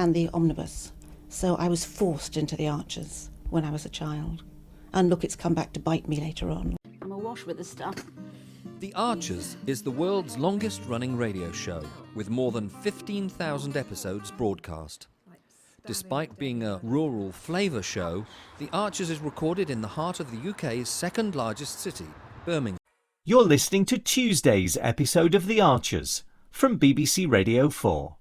and the omnibus. So I was forced into the Archers when I was a child. And look, it's come back to bite me later on. I'm awash with the stuff. The Archers is the world's longest-running radio show, with more than 15,000 episodes broadcast. Despite being a rural flavour show, The Archers is recorded in the heart of the UK's second-largest city, Birmingham. You're listening to Tuesday's episode of The Archers from BBC Radio 4.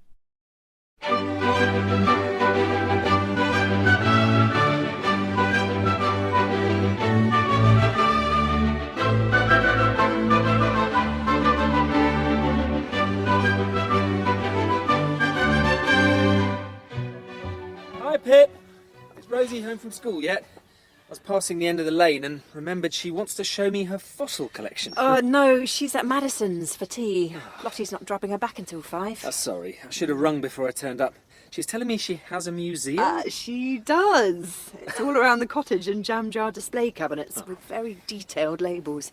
Hi Pip! Is Rosie home from school yet? I was passing the end of the lane and remembered she wants to show me her fossil collection. No, she's at Madison's for tea. Lottie's not dropping her back until 5. Sorry, I should have rung before I turned up. She's telling me she has a museum. She does. It's all around the cottage and jam jar display cabinets with very detailed labels.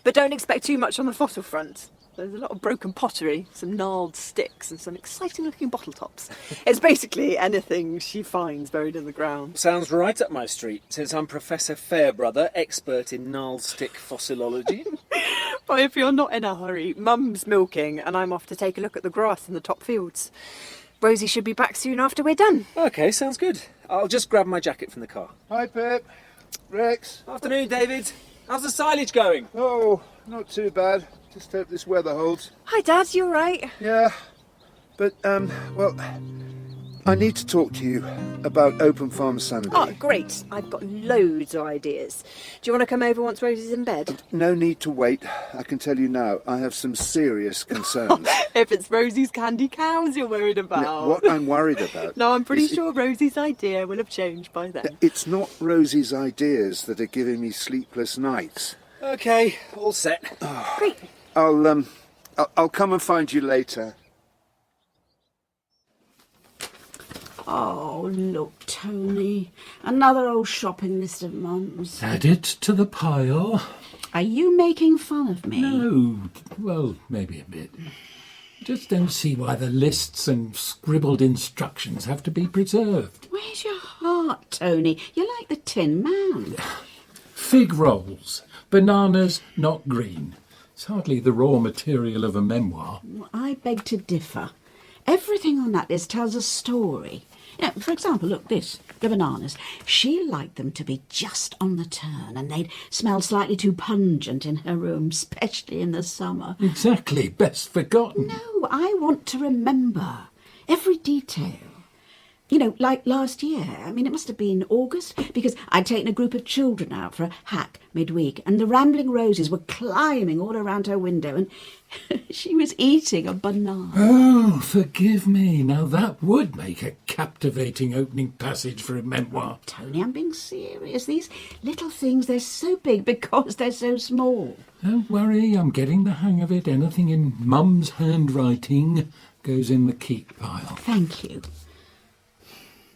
But don't expect too much on the fossil front. There's a lot of broken pottery, some gnarled sticks and some exciting looking bottle tops. It's basically anything she finds buried in the ground. Sounds right up my street, since I'm Professor Fairbrother, expert in gnarled stick fossilology. Well, if you're not in a hurry, Mum's milking and I'm off to take a look at the grass in the top fields. Rosie should be back soon after we're done. OK, sounds good. I'll just grab my jacket from the car. Hi Pip, Rex. Afternoon, David. How's the silage going? Oh, not too bad. Just hope this weather holds. Hi Dad, you all right? Yeah, but, well, I need to talk to you about open farm sanity. Oh, great. I've got loads of ideas. Do you want to come over once Rosie's in bed? No need to wait. I can tell you now, I have some serious concerns. If it's Rosie's candy cows you're worried about. Now, what I'm worried about... No, I'm pretty sure Rosie's idea will have changed by then. It's not Rosie's ideas that are giving me sleepless nights. OK, all set. Great. I'll come and find you later. Oh, look, Tony. Another old shopping list of Mum's. Add it to the pile. Are you making fun of me? No, well, maybe a bit. Just don't see why the lists and scribbled instructions have to be preserved. Where's your heart, Tony? You're like the Tin Man. Fig rolls. Bananas, not green. It's hardly the raw material of a memoir. I beg to differ. Everything on that list tells a story. For example, look, the bananas. She liked them to be just on the turn, and they'd smell slightly too pungent in her room, especially in the summer. Exactly, best forgotten. No, I want to remember every detail. You know, like last year, it must have been August, because I'd taken a group of children out for a hack midweek, and the rambling roses were climbing all around her window, and she was eating a banana. Oh, forgive me. Now that would make a captivating opening passage for a memoir. Tony, I'm being serious. These little things, they're so big because they're so small. Don't worry, I'm getting the hang of it. Anything in Mum's handwriting goes in the keep pile. Thank you.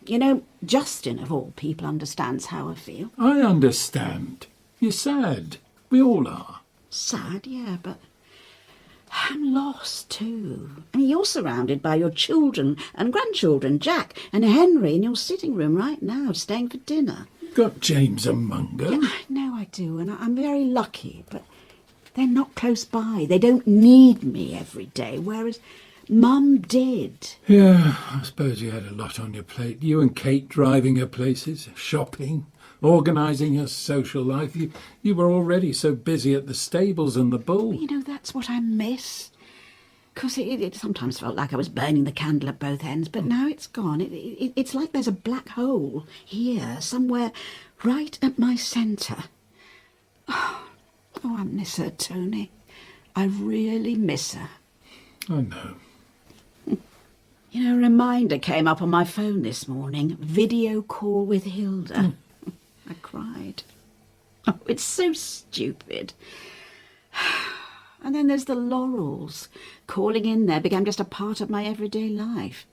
You know, Justin, of all people, understands how I feel. I understand. You're sad. We all are. Sad, yeah, but I'm lost too. You're surrounded by your children and grandchildren, Jack and Henry, in your sitting room right now, staying for dinner. Got James and Munger. Yeah, I know I do, and I'm very lucky, but they're not close by. They don't need me every day, whereas Mum did. Yeah, I suppose you had a lot on your plate. You and Kate driving her places, shopping, organising her social life. You were already so busy at the stables and the bull. You know, that's what I miss. Because it sometimes felt like I was burning the candle at both ends, but now it's gone. It's like there's a black hole here, somewhere right at my centre. Oh, I miss her, Tony. I really miss her. I know. You know, a reminder came up on my phone this morning. Video call with Hilda. I cried. Oh, it's so stupid. And then there's the Laurels. Calling in there became just a part of my everyday life.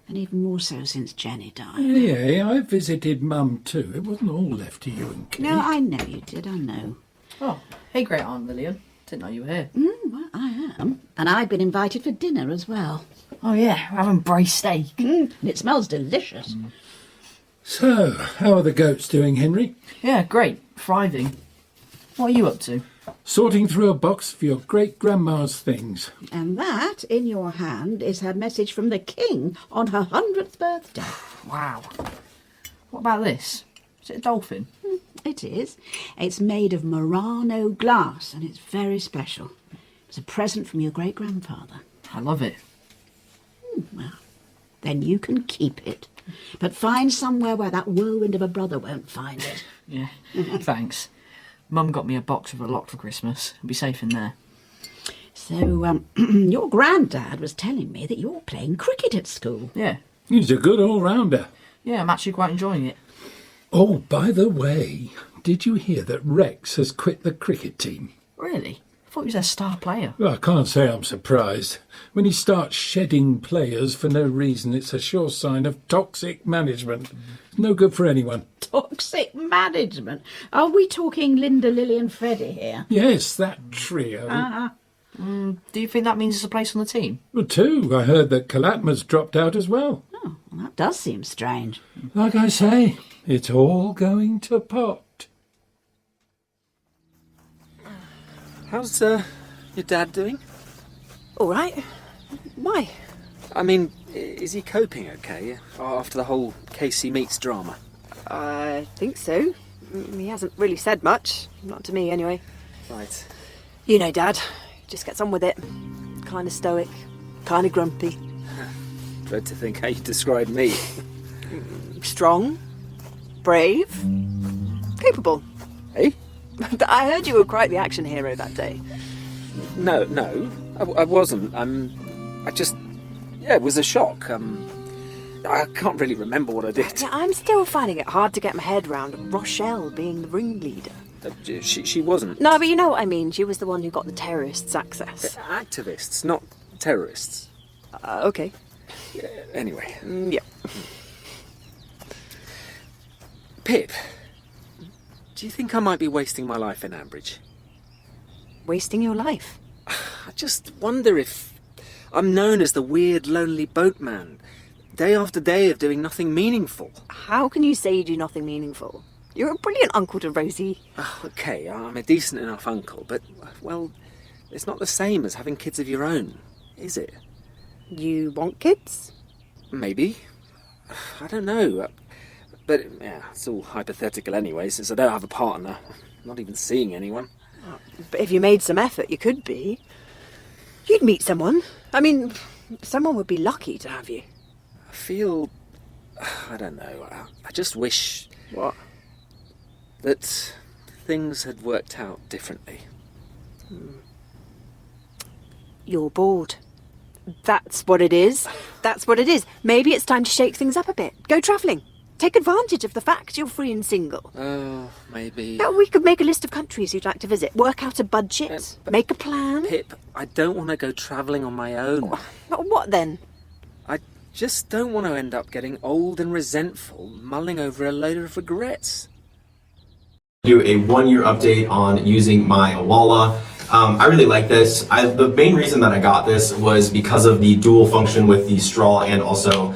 And even more so since Jenny died. Yeah, I visited Mum too. It wasn't all left to you and Kate. No, I know you did, I know. Oh, hey, great Aunt Lilian. Didn't know you were here. Well, I am. And I've been invited for dinner as well. Oh yeah, we're having braised steak. And it smells delicious. So, how are the goats doing, Henry? Yeah, great. Thriving. What are you up to? Sorting through a box for your great-grandma's things. And that, in your hand, is her message from the King on her 100th birthday. Wow. What about this? Is it a dolphin? It is. It's made of Murano glass and it's very special. It's a present from your great-grandfather. I love it. Well, then you can keep it. But find somewhere where that whirlwind of a brother won't find it. Yeah, thanks. Mum got me a box with a lock for Christmas. It'll be safe in there. So, your granddad was telling me that you're playing cricket at school. Yeah. He's a good all-rounder. Yeah, I'm actually quite enjoying it. Oh, by the way, did you hear that Rex has quit the cricket team? Really? I thought he was their star player. Well, I can't say I'm surprised. When he starts shedding players for no reason, it's a sure sign of toxic management. It's no good for anyone. Toxic management? Are we talking Linda, Lilian, Freddie here? Yes, that trio. Do you think that means there's a place on the team? Well, too, I heard that Kalatma's dropped out as well. Oh, well, that does seem strange. Like I say, it's all going to pot. How's your dad doing? All right. Why? I mean, is he coping okay after the whole Casey Meets drama? I think so. He hasn't really said much. Not to me, anyway. Right. You know, Dad. Just gets on with it. Kind of stoic. Kind of grumpy. Dread to think how you describe me. Strong. Brave. Capable. Hey? I heard you were quite the action hero that day. No, I wasn't. It was a shock. I can't really remember what I did. Yeah, I'm still finding it hard to get my head round Rochelle being the ringleader. She wasn't. No, but you know what I mean. She was the one who got the terrorists access. Activists, not terrorists. Okay. Yeah, anyway. Yeah. Pip, do you think I might be wasting my life in Ambridge? Wasting your life? I just wonder if I'm known as the weird, lonely boatman, day after day of doing nothing meaningful. How can you say you do nothing meaningful? You're a brilliant uncle to Rosie. Oh, okay, I'm a decent enough uncle, but, well, it's not the same as having kids of your own, is it? You want kids? Maybe. I don't know. But, yeah, it's all hypothetical anyway, since I don't have a partner. I'm not even seeing anyone. But if you made some effort, you could be. You'd meet someone. I mean, someone would be lucky to have you. I feel... I don't know. I just wish... What? That things had worked out differently. You're bored. That's what it is. That's what it is. Maybe it's time to shake things up a bit. Go travelling. Take advantage of the fact you're free and single. Oh, maybe... Yeah, we could make a list of countries you'd like to visit, work out a budget, make a plan. Pip, I don't want to go travelling on my own. What then? I just don't want to end up getting old and resentful, mulling over a load of regrets. Do a 1-year update on using my Awala. I really like this. The main reason that I got this was because of the dual function with the straw, and also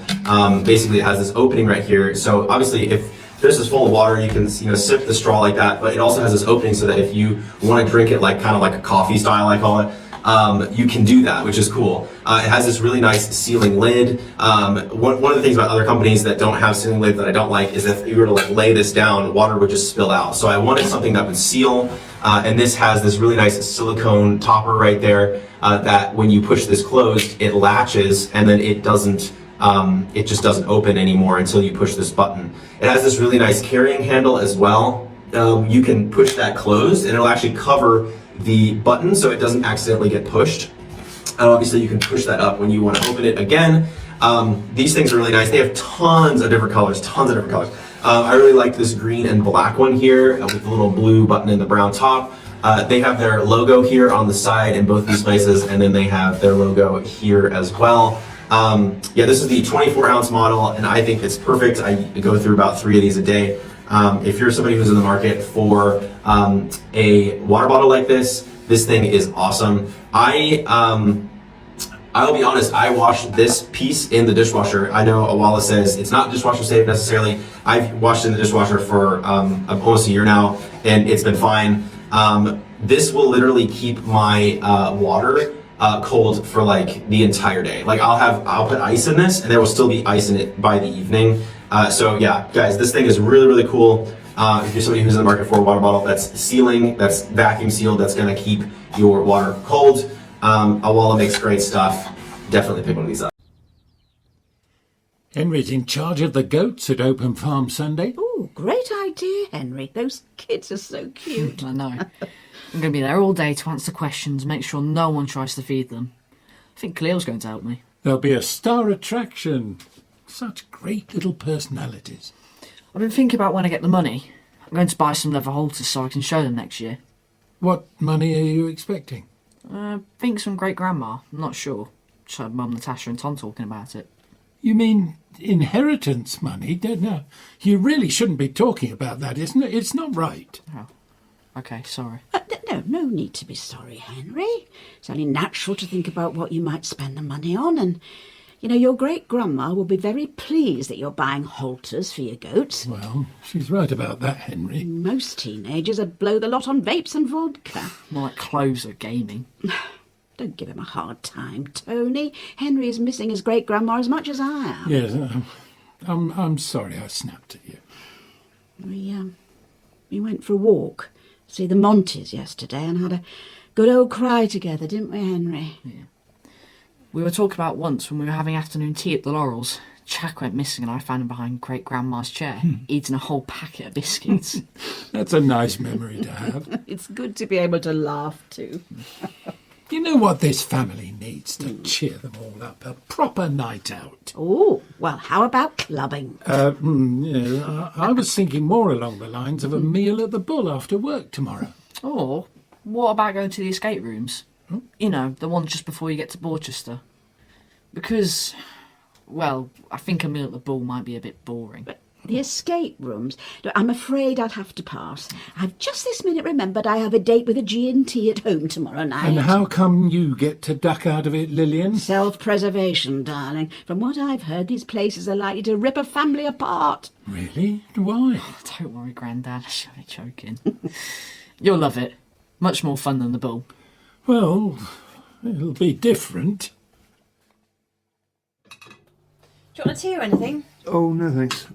basically it has this opening right here. So obviously if this is full of water, you can sip the straw like that, but it also has this opening so that if you want to drink it like kind of like a coffee style, I call it, you can do that, which is cool. It has this really nice sealing lid. One of the things about other companies that don't have sealing lid that I don't like is if you were to like lay this down, water would just spill out. So I wanted something that would seal, and this has this really nice silicone topper right there that when you push this closed, it latches and then it doesn't, it just doesn't open anymore until you push this button. It has this really nice carrying handle as well. You can push that closed and it'll actually cover the button so it doesn't accidentally get pushed. Obviously you can push that up when you want to open it again. These things are really nice. They have tons of different colors, I really like this green and black one here with the little blue button and the brown top. They have their logo here on the side in both these places, and then they have their logo here as well. Yeah, this is the 24-ounce model, and I think it's perfect. I go through about 3 of these a day. If you're somebody who's in the market for a water bottle like this, this thing is awesome. I'll be honest, I washed this piece in the dishwasher. I know Awala says it's not dishwasher safe necessarily. I've washed in the dishwasher for almost a year now, and it's been fine. This will literally keep my water cold for like the entire day. Like I'll put ice in this, and there will still be ice in it by the evening. So yeah, guys, this thing is really, really cool. If you're somebody who's in the market for a water bottle that's sealing, that's vacuum sealed, that's gonna keep your water cold. Awala makes great stuff. Definitely pick one of these up. Henry's in charge of the goats at Open Farm Sunday. Oh, great idea, Henry. Those kids are so cute. I know. I'm going to be there all day to answer questions, make sure no one tries to feed them. I think Cleo's going to help me. There'll be a star attraction. Such great little personalities. I've been thinking about when I get the money. I'm going to buy some leather halters so I can show them next year. What money are you expecting? I think some great-grandma. I'm not sure. Just heard Mum, Natasha and Tom talking about it. You mean inheritance money? No, you really shouldn't be talking about that, isn't it? It's not right. Oh, okay, sorry. No need to be sorry, Henry. It's only natural to think about what you might spend the money on, and, you know, your great-grandma will be very pleased that you're buying halters for your goats. Well, she's right about that, Henry. Most teenagers would blow the lot on vapes and vodka. More like clothes or gaming. Don't give him a hard time, Tony. Henry is missing his great-grandma as much as I am. Yes, I'm sorry I snapped at you. We went for a walk, see the Montes yesterday, and had a good old cry together, didn't we, Henry? Yeah. We were talking about once when we were having afternoon tea at the Laurels. Jack went missing and I found him behind great-grandma's chair, eating a whole packet of biscuits. That's a nice memory to have. It's good to be able to laugh too. You know what this family needs to cheer them all up? A proper night out. Oh, well, how about clubbing? Yeah, I was thinking more along the lines of a meal at the Bull after work tomorrow. Or what about going to the escape rooms? You know, the ones just before you get to Borchester. Because, well, I think a meal at the Bull might be a bit boring. But the escape rooms? I'm afraid I'll have to pass. I've just this minute remembered I have a date with a G&T at home tomorrow night. And how come you get to duck out of it, Lilian? Self-preservation, darling. From what I've heard, these places are likely to rip a family apart. Really? Why? Don't worry, Grandad. I'm only joking. You'll love it. Much more fun than the Bull. Well, it'll be different. Do you want a tea or anything? Oh, no thanks.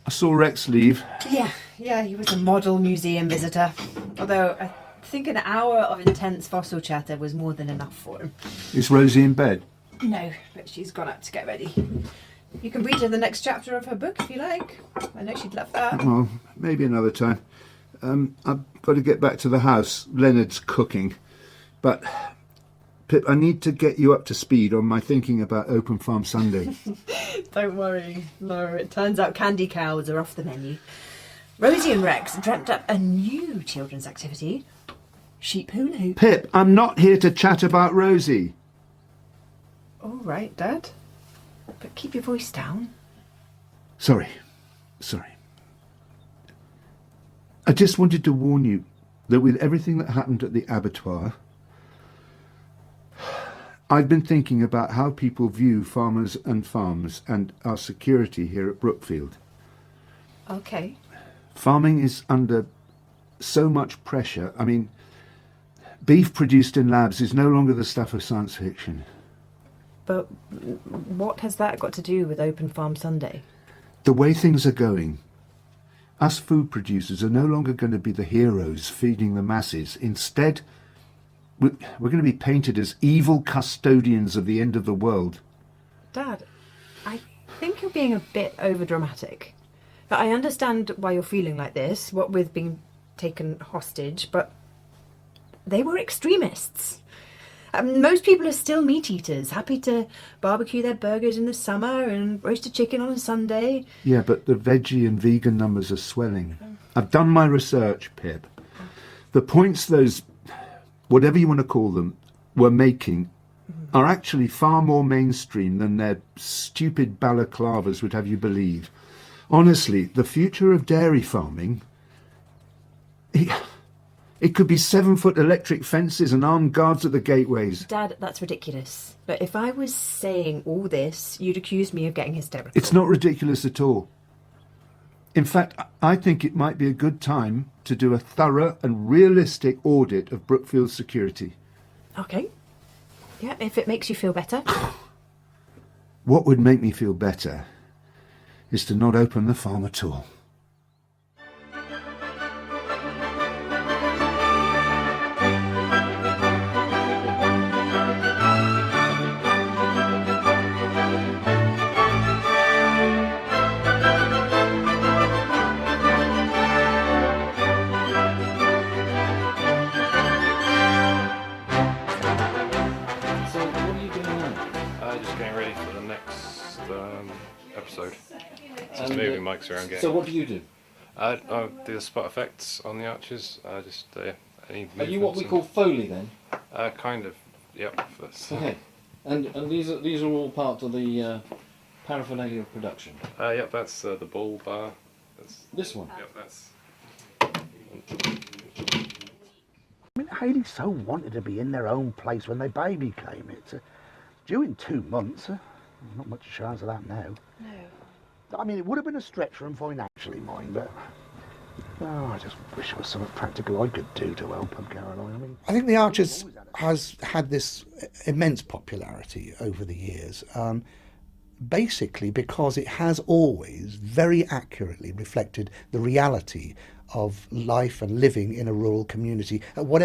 I saw Rex leave. Yeah, he was a model museum visitor. Although I think an hour of intense fossil chatter was more than enough for him. Is Rosie in bed? No, but she's gone up to get ready. You can read her the next chapter of her book if you like. I know she'd love that. Well, maybe another time. I've got to get back to the house. Leonard's cooking. But, Pip, I need to get you up to speed on my thinking about Open Farm Sunday. Don't worry. No, it turns out candy cows are off the menu. Rosie and Rex dreamt up a new children's activity. Sheep hula hoop. Pip, I'm not here to chat about Rosie. All right, Dad. But keep your voice down. Sorry. I just wanted to warn you that with everything that happened at the abattoir, I've been thinking about how people view farmers and farms and our security here at Brookfield. Okay. Farming is under so much pressure. I mean, beef produced in labs is no longer the stuff of science fiction. But what has that got to do with Open Farm Sunday? The way things are going, us food producers are no longer going to be the heroes feeding the masses. Instead, we're going to be painted as evil custodians of the end of the world. Dad, I think you're being a bit overdramatic. But I understand why you're feeling like this, what with being taken hostage, but they were extremists. Most people are still meat eaters, happy to barbecue their burgers in the summer and roast a chicken on a Sunday. Yeah, but the veggie and vegan numbers are swelling. I've done my research, Pip. The points those, whatever you want to call them, were making are actually far more mainstream than their stupid balaclavas would have you believe. Honestly, the future of dairy farming, It could be 7-foot electric fences and armed guards at the gateways. Dad, that's ridiculous. But if I was saying all this, you'd accuse me of getting hysterical. It's not ridiculous at all. In fact, I think it might be a good time to do a thorough and realistic audit of Brookfield's security. Okay. Yeah, if it makes you feel better. What would make me feel better is to not open the farm at all. Moving mics around getting. So what do you do? I do the spot effects on the arches. Any Are you what we call Foley then? Kind of. Yep. Okay. And these are all part of the paraphernalia of production. Yep. That's the bull bar. That's this one. Yep. That's. I mean, Hayley so wanted to be in their own place when their baby came. It's due in 2 months. Not much chance of that now. No. I mean, it would have been a stretch for them financially, mind, but I just wish there was something practical I could do to help them, Caroline. I think the Archers has had this immense popularity over the years, basically because it has always very accurately reflected the reality of life and living in a rural community at whatever